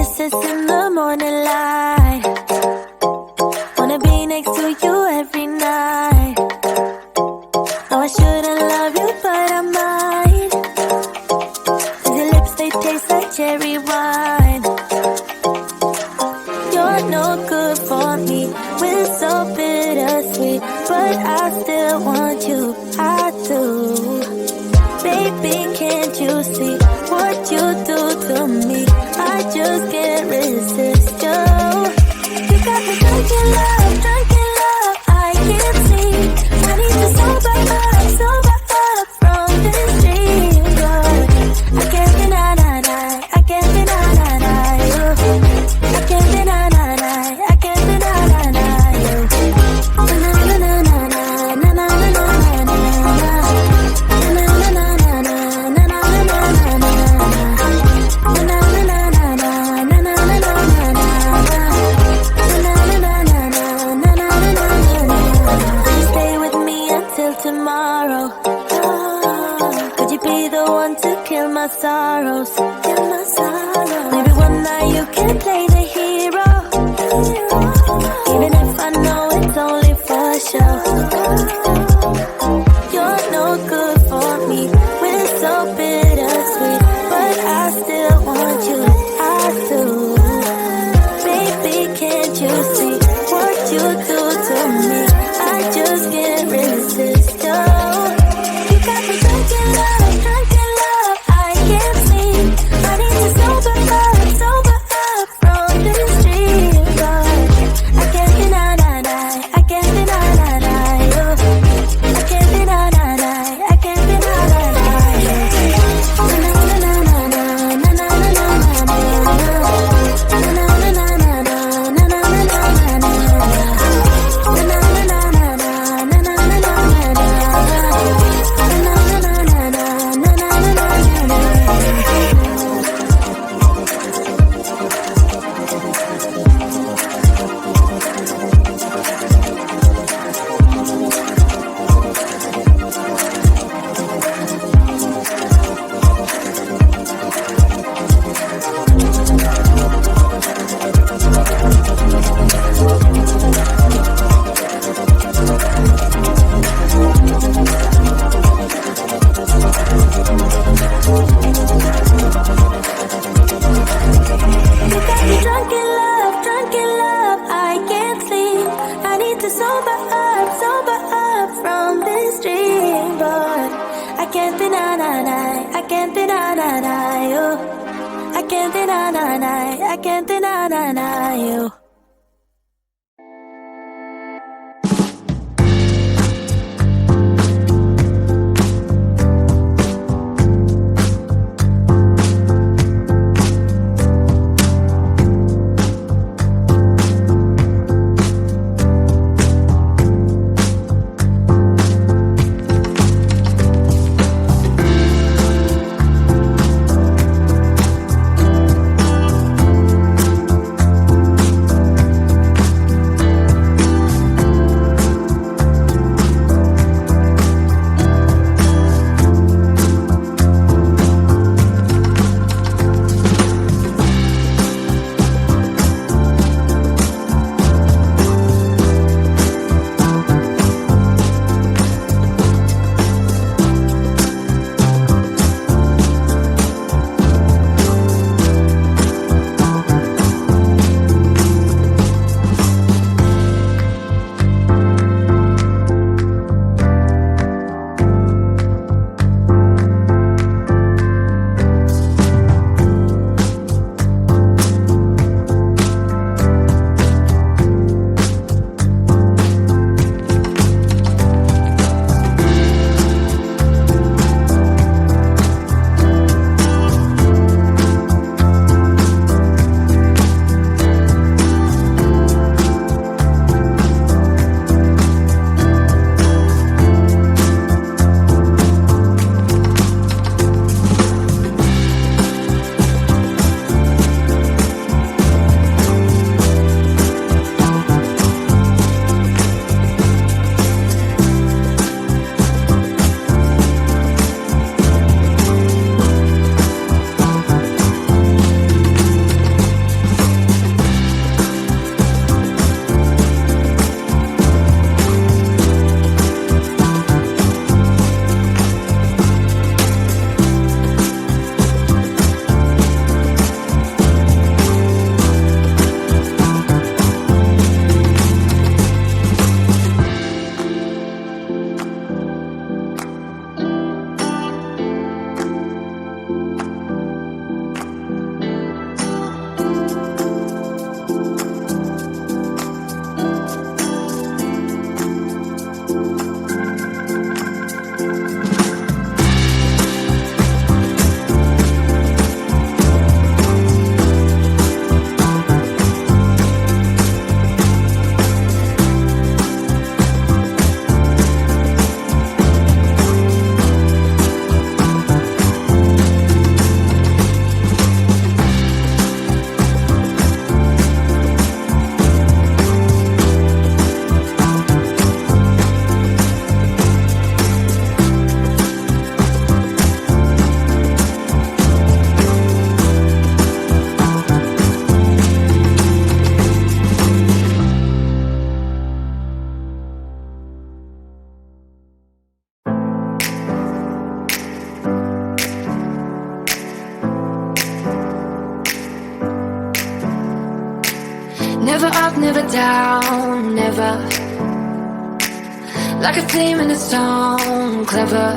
kisses in the morning light. Wanna be next to you every night. No, I shouldn't love you, but I might. 'Cause your lips, they taste like cherry wine. You're no good for me, we're so bittersweet, but I still want you, I do. Baby, can't you see what you do to me? I just can't resist you. You got me drunk in love, I can't sleep. I need to sober up from this dream, but I can't deny, I can't deny you. I can't deny, I can't deny you. Na na na na na na na na na na. Tomorrow, could you be the one to kill my sorrows? Maybe one night you can play the hero, even if I know it's only for show. You're no good for me, we're so bittersweet, but I still want you, I do. Baby, can't you see what you do to me? I just can't resist. You got me drunk in love, I can't sleep. I need to sober up from this dream, but I can't deny, I can't deny you. I can't deny, I can't deny you. Na na na na na na na na na I can't deny you. Never up, never down, never. Like a flame in a stone, clever.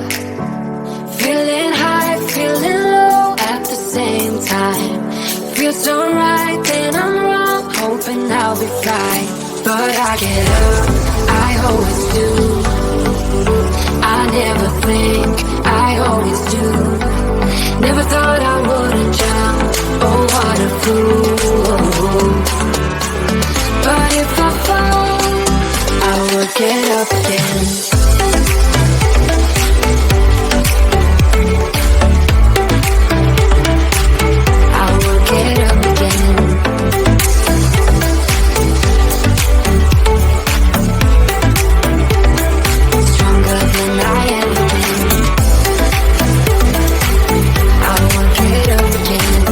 Feeling high, feeling low at the same time. Feels so right, then I'm wrong, hoping I'll be fine. But I get up, I always do. I never think, I always do. Never thought I wouldn't jump, oh what a fool. But if I fall, I will get up again. I will get up again. Stronger than I ever been. I will get up again.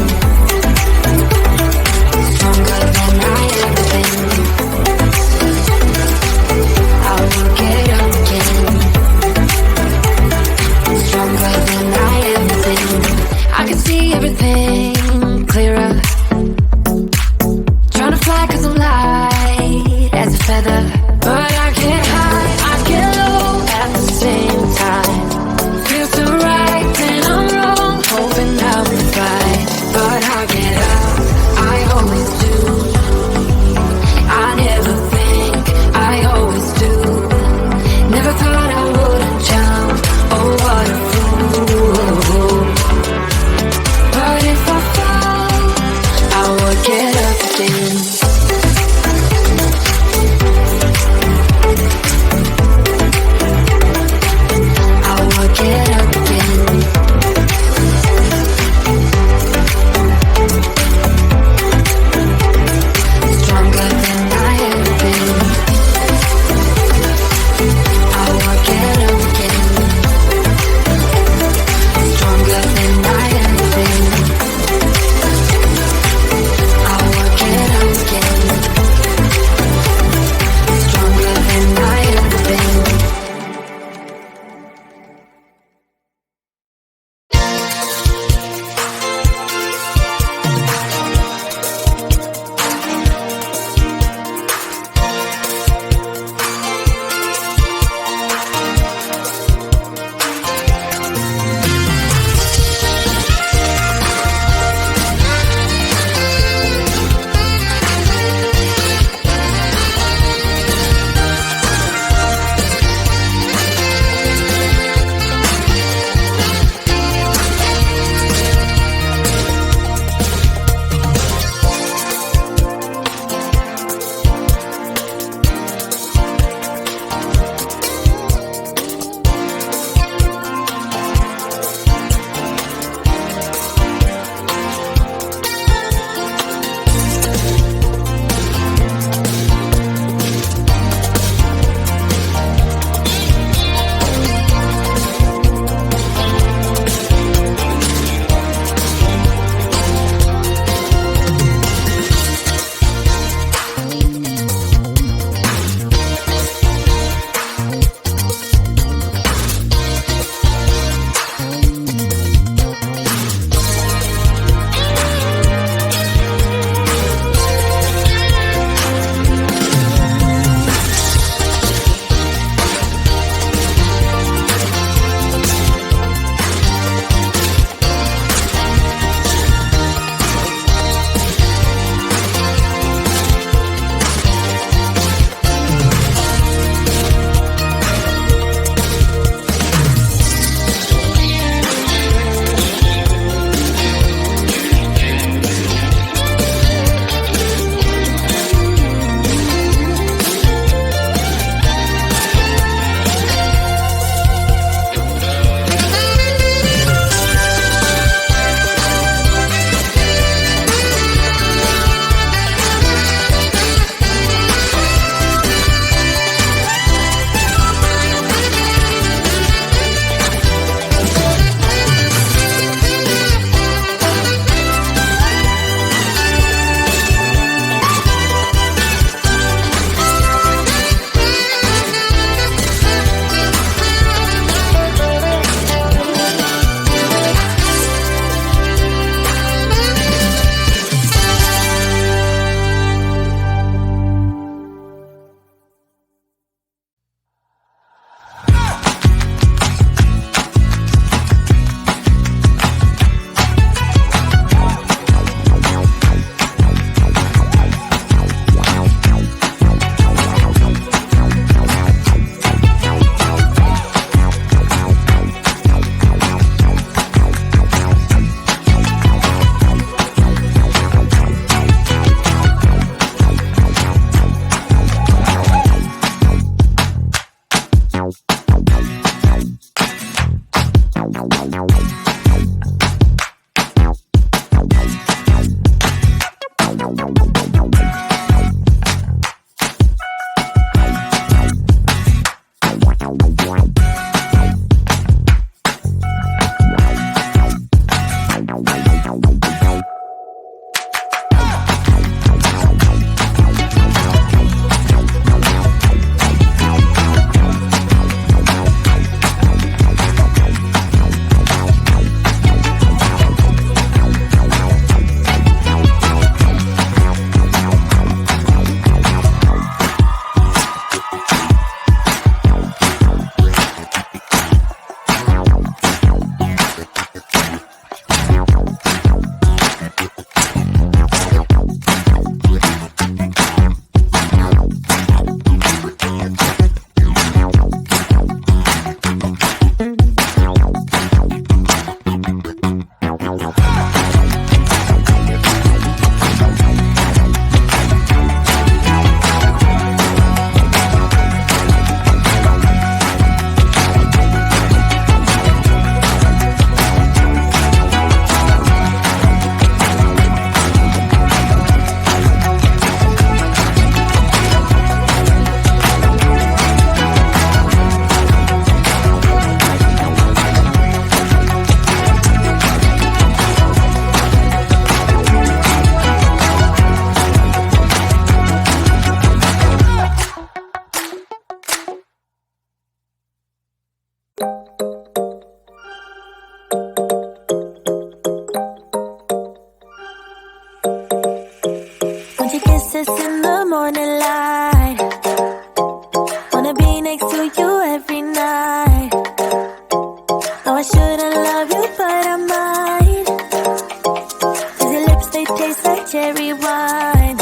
cherry wine.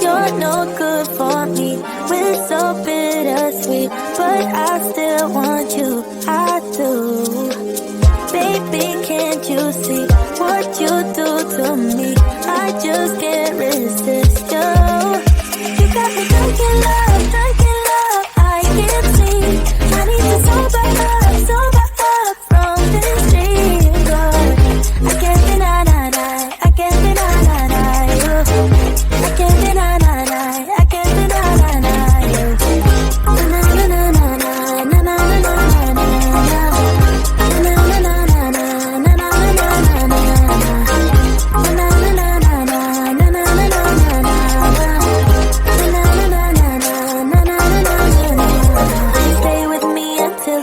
You're no good for me, we're so bittersweet, but I still want you, I do. Baby, can't you see what you do to me? I just can't resist you. You got me drunk in love, I can't sleep. I need to sober up from this dream, girl. I can't deny, I can't deny you. I can't deny, I can't deny you. Na na na na na na na na na na.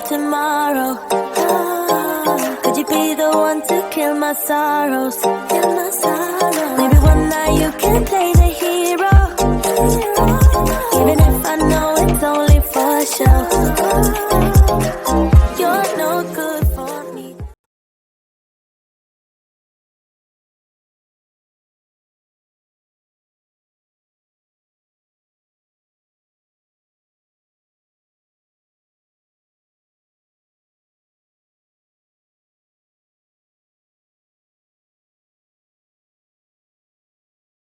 Tomorrow, could you be the one to kill my sorrows? Maybe one night you can play